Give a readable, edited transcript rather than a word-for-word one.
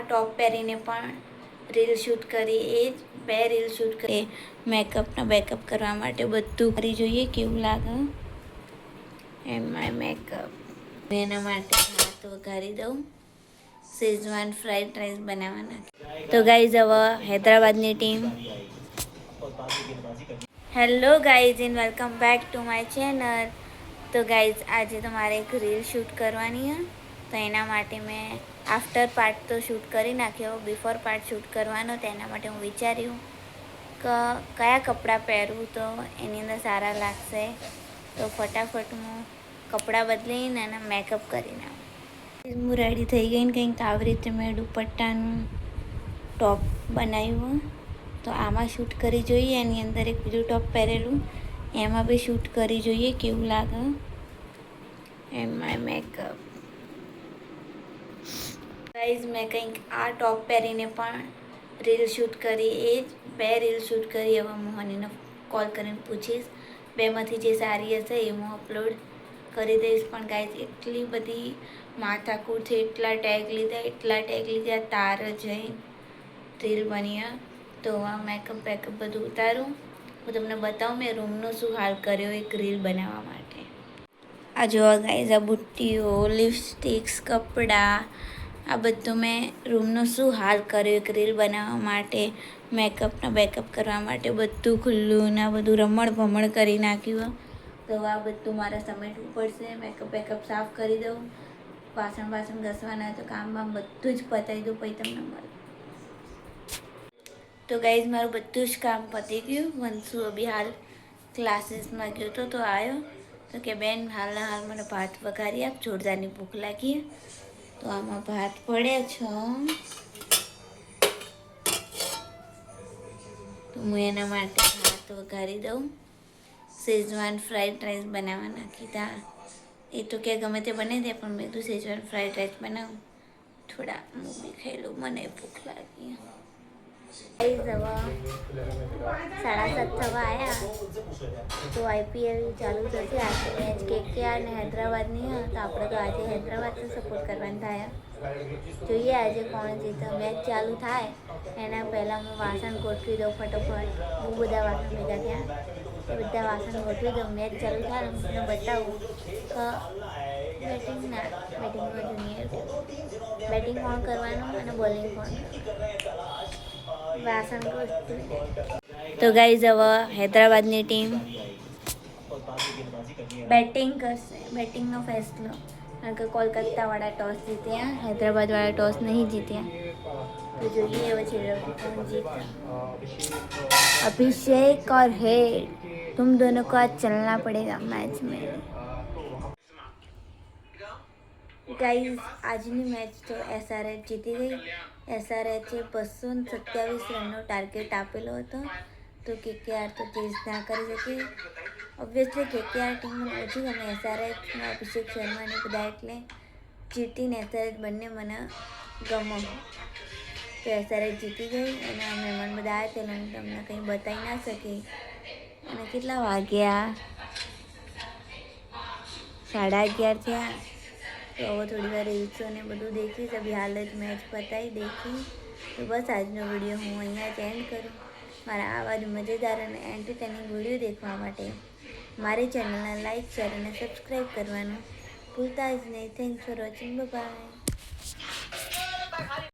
ટોપ પહેરીને પણ reel shoot કરી, એ જ 2 રીલ શૂટ કરી. મેકઅપના બેકઅપ કરવા માટે બધું કરી જોઈએ કેવું લાગે. And my makeup. એના માટે ભાત વઘારી દઉં, શેઝવાન ફ્રાઈડ રાઈસ બનાવવાના. તો ગાઈઝ હવે હૈદરાબાદની team. Hello guys and welcome back to my channel. તો ગાઈઝ આજે તો મારે એક રીલ શૂટ કરવાની છે, તો એના માટે મેં આફ્ટર પાર્ટ તો શૂટ કરી નાખ્યો, બિફોર પાર્ટ શૂટ કરવાનો. તો એના માટે હું વિચાર્યું કે કયા કપડાં પહેરું તો એની અંદર સારા લાગશે. તો ફટાફટ હું કપડાં બદલીને અને મેકઅપ કરીને હું રેડી થઈ ગઈ ને કંઈક આવી રીતે મેં દુપટ્ટાનું ટોપ બનાવ્યું. તો આમાં શૂટ કરી જોઈએ. એની અંદર એક બીજું ટોપ પહેરેલું, એમાં બી શૂટ કરી જોઈએ કેવું લાગે. And my makeup. ગાઈઝ મેં કંઈક આ ટોપ પહેરીને પણ રીલ શૂટ કરી, એ જ 2 રીલ શૂટ કરી. હવે હું હનીને કોલ કરીને પૂછીશ, 2માંથી જે સારી હશે એ હું અપલોડ કરી દઈશ. પણ ગાઈઝ એટલી બધી માથાકૂટ છે, એટલા ટેગ લીધા તાર જઈ રીલ બની. તો આ મેકઅપ બેકઅપ બધું ઉતારું, હું તમને બતાવું મેં રૂમનો શું હાલ કર્યો એક રીલ બનાવવા માટે. આ જોવા ગાઈઝ, આ બુટ્ટીઓ, લિપસ્ટિક્સ, કપડાં, આ બધું મેં રૂમનો શું હાલ કર્યો એક રીલ બનાવવા માટે. મેકઅપના બેકઅપ કરવા માટે બધું ખુલ્લું ને આ બધું રમણ ભમણ કરી નાખ્યું. તો આ બધું મારે સમેટવું પડશે. મેકઅપ બેકઅપ સાફ કરી દઉં, વાસણ ઘસવાના, તો કામ બામ બધું જ પતાવી દઉં પછી તમને મળે. તો ગાઈઝ મારું બધું જ કામ પતી ગયું. વંશુ અભી હાલ ક્લાસીસમાં ગયો તો આવ્યો તો કે બેન હાલના હાલ મને ભાત વઘારી આપ, જોરદારની ભૂખ લાગી. તો આમાં ભાત પડ્યા છે, તો હું એના માટે ભાત વઘારી દઉં. શેઝવાન ફ્રાઈડ રાઈસ બનાવવાના કીધા. એ તો કે ગમે તે બને દે, પણ મેં તો શેઝવાન ફ્રાઈડ રાઈસ બનાવું. થોડા મૂવી ખાઈ લઉં, મને ભૂખ લાગી. 7:30 થવા આવ્યા તો IPL ચાલુ થશે. આજે મેચ KKR ને હૈદરાબાદની. તો આપણે તો આજે હૈદરાબાદને સપોર્ટ કરવાનું થાય. જોઈએ આજે કોણ જીતે. મેચ ચાલુ થાય એના પહેલાં હું વાસણ ગોઠવી દઉં ફટોફટ. બહુ બધા વાસણ ભેગા થયા, એ બધા વાસણ ગોઠવી દઉં. મેચ ચાલુ થાય હું તમને બતાવું કે બેટિંગ કોણ કરવાનું અને બોલિંગ કોણ. વાસણ ગોઠવી. તો ગાઈઝ હવે હૈદરાબાદની ટીમ બેટિંગ કરશે. બેટિંગનો ફેસલો, કારણ કે કોલકાતાવાળા ટોસ જીત્યા, હૈદરાબાદવાળા ટોસ નહીં જીત્યા. તો જોઈએ હવે છેલ્લે કોણ જીતતા. अभिषेक और हेड तुम दोनों को आज चलना पड़ेगा मैच में. गाइस આજની મેચ તો SRH જીતી ગઈ. SRHે 227 રનનો ટાર્ગેટ આપેલો હતો, તો KKR તો ચેઝ ના કરી શકી. ઓબ્વિયસલી KKR ટીમ મને ઓછી ગમે. SRHમાં અભિષેક શર્મા ને બધા એટલે જીતીને SRH બંને મને ગમે. તો SRH જીતી ગઈ અને મહેમાન બધા આવ્યા તેનો તમને કંઈ બતાવી ના શકી. અને કેટલા વાગ્યા? 11:30 થયા. તો હવે થોડી વાર રીલ્સો ને બધું દેખીશ. અભી હાલ જ મેચ પતાવી દેખી. તો બસ આજનો વિડીયો હું અહીંયા જ એન્ડ કરું. મારા આવા જ મજેદાર અને એન્ટરટેનિંગ વિડીયો દેખવા માટે મારી ચેનલને લાઇક, શેર અને સબસ્ક્રાઈબ કરવાનું ભૂલતા જ નહીં. Thanks for watching. બાય.